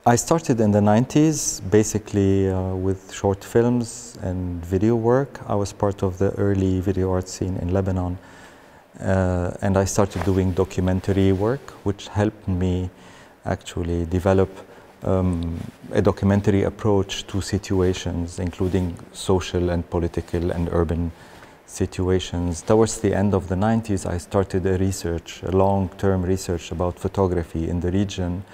I started in the 90s, basically with short films and video work. I was part of the early video art scene in Lebanon. And I started doing documentary work, which helped me actually develop a documentary approach to situations, including social and political and urban situations. Towards the end of the 90s, I started a long-term research about photography in the region.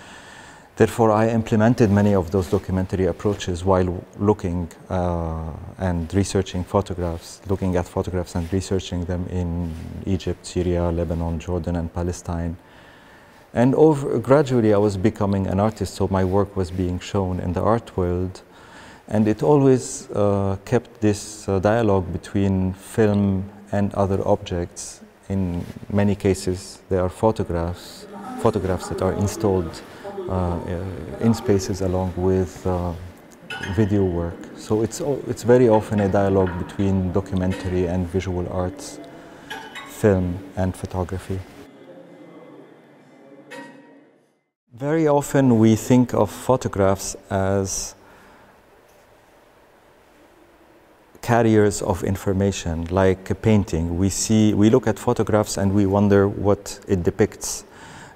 Therefore, I implemented many of those documentary approaches while looking and researching photographs, looking at photographs and researching them in Egypt, Syria, Lebanon, Jordan, and Palestine. And gradually, I was becoming an artist, so my work was being shown in the art world. And it always kept this dialogue between film and other objects. In many cases, there are photographs that are installed in spaces along with video work. So it's very often a dialogue between documentary and visual arts, film and photography. Very often we think of photographs as carriers of information, like a painting. We look at photographs and we wonder what it depicts,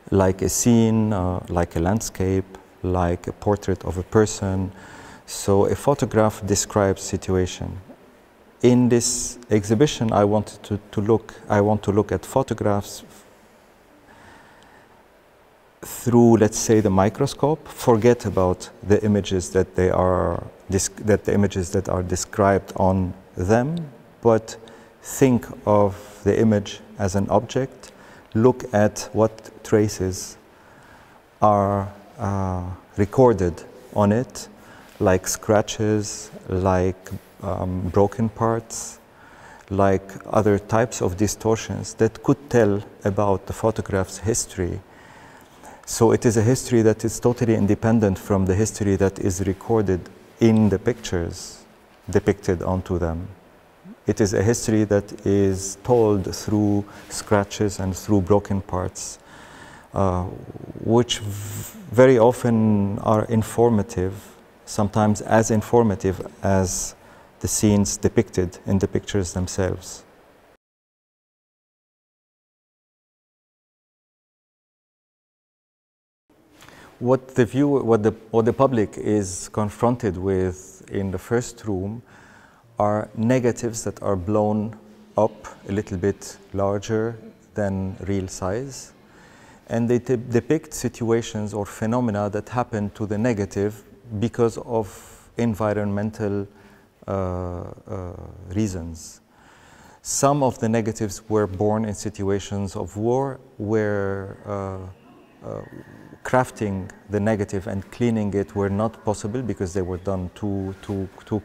like a scene, like a landscape, like a portrait of a person. So a photograph describes situation. In this exhibition, I want to look at photographs through, let's say, the microscope. Forget about the images that the images that are described on them, but think of the image as an object. Look at what traces are recorded on it, like scratches, like broken parts, like other types of distortions that could tell about the photograph's history. So it is a history that is totally independent from the history that is recorded in the pictures depicted onto them. It is a history that is told through scratches and through broken parts, which very often are informative, sometimes as informative as the scenes depicted in the pictures themselves. What the public is confronted with in the first room are negatives that are blown up a little bit larger than real size. And they depict situations or phenomena that happen to the negative because of environmental reasons. Some of the negatives were born in situations of war where crafting the negative and cleaning it were not possible because they were done too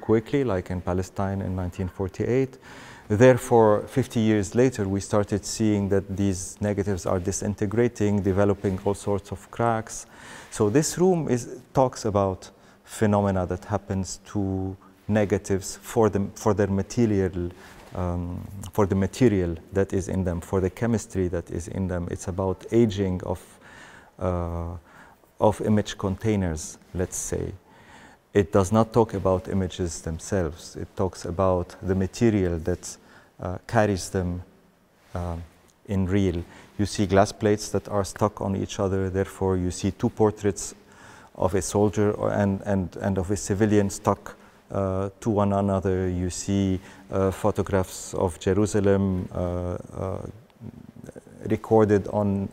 quickly, like in Palestine in 1948. Therefore, 50 years later, we started seeing that these negatives are disintegrating, developing all sorts of cracks. So this room talks about phenomena that happens to negatives for the material that is in them, for the chemistry that is in them. It's about aging of image containers, let's say. It does not talk about images themselves. It talks about the material that carries them in real. You see glass plates that are stuck on each other. Therefore, you see two portraits of a soldier and of a civilian stuck to one another. You see photographs of Jerusalem recorded on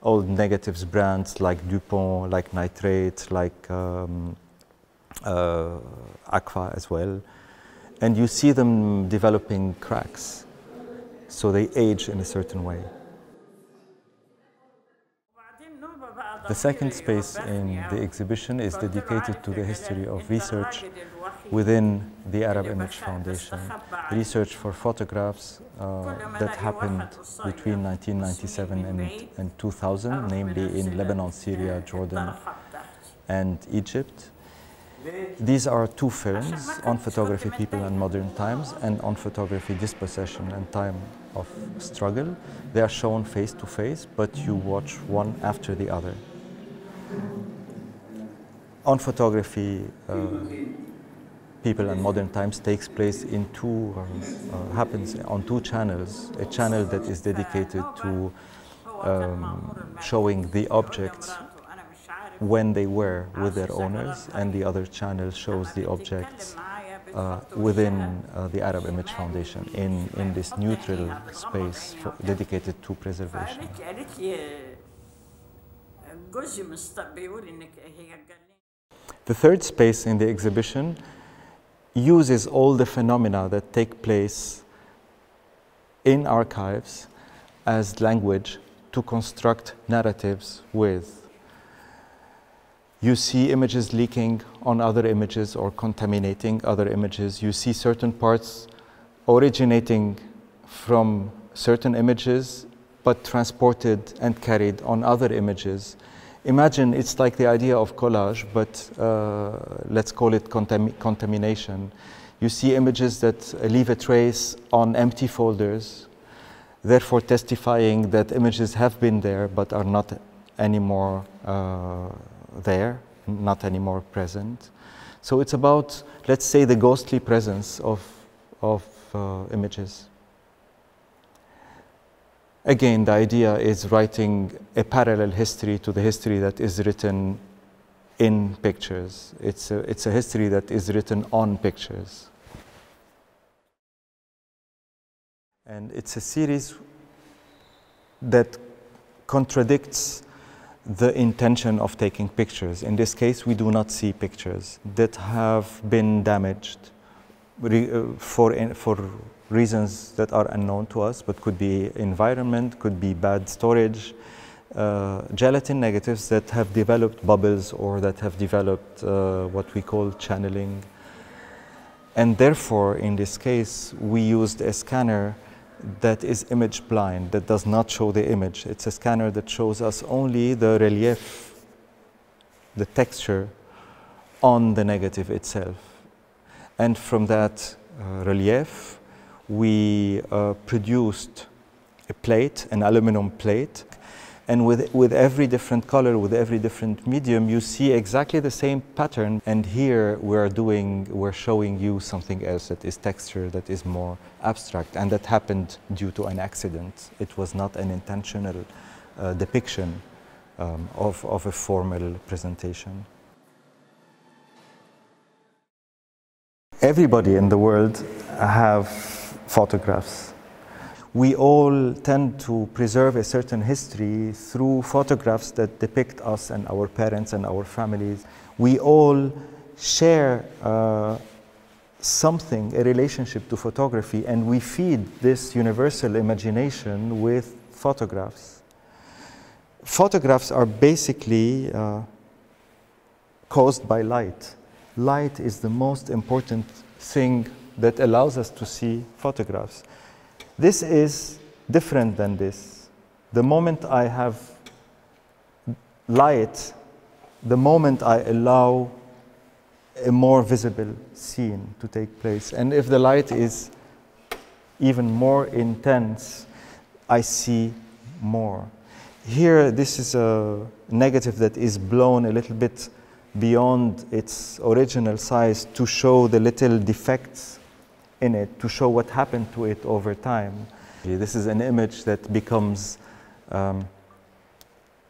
old negatives brands like Dupont, like Nitrate, like Aqua as well. And you see them developing cracks. So they age in a certain way. The second space in the exhibition is dedicated to the history of research within the Arab Image Foundation. Research for photographs that happened between 1997 and 2000, namely in Lebanon, Syria, Jordan, and Egypt. These are two films, On Photography, People and Modern Times, and On Photography, Dispossession and Time of Struggle. They are shown face to face, but you watch one after the other. On photography, People and Modern Times takes place in happens on two channels. A channel that is dedicated to showing the objects when they were with their owners, and the other channel shows the objects within the Arab Image Foundation in this neutral space dedicated to preservation. The third space in the exhibition uses all the phenomena that take place in archives as language to construct narratives with. You see images leaking on other images or contaminating other images. You see certain parts originating from certain images but transported and carried on other images. Imagine it's like the idea of collage, but let's call it contamination. You see images that leave a trace on empty folders, therefore testifying that images have been there but are not anymore there, not anymore present. So it's about, let's say, the ghostly presence of images. Again, the idea is writing a parallel history to the history that is written in pictures. It's a history that is written on pictures. And it's a series that contradicts the intention of taking pictures. In this case, we do not see pictures that have been damaged for reasons that are unknown to us, but could be environment, could be bad storage, gelatin negatives that have developed bubbles or that have developed what we call channeling. And therefore, in this case, we used a scanner that is image blind, that does not show the image. It's a scanner that shows us only the relief, the texture on the negative itself. And from that relief, we produced a plate, an aluminum plate, and with every different color, with every different medium, you see exactly the same pattern. And here we're showing you something else that is texture, that is more abstract, and that happened due to an accident. It was not an intentional depiction of a formal presentation. Everybody in the world have photographs. We all tend to preserve a certain history through photographs that depict us and our parents and our families. We all share something, a relationship to photography, and we feed this universal imagination with photographs. Photographs are basically caused by light. Light is the most important thing that allows us to see photographs. This is different than this. The moment I have light, the moment I allow a more visible scene to take place. And if the light is even more intense, I see more. Here, this is a negative that is blown a little bit beyond its original size to show the little defects in it, to show what happened to it over time. This is an image that becomes,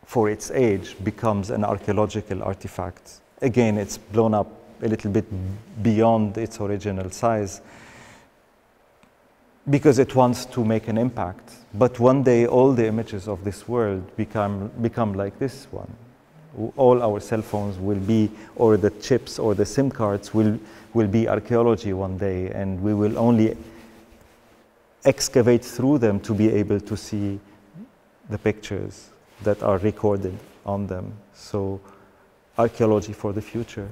for its age, becomes an archaeological artifact. Again, it's blown up a little bit beyond its original size because it wants to make an impact. But one day, all the images of this world become like this one. All our cell phones will be, or the chips or the SIM cards will be archaeology one day, and we will only excavate through them to be able to see the pictures that are recorded on them. So, archaeology for the future.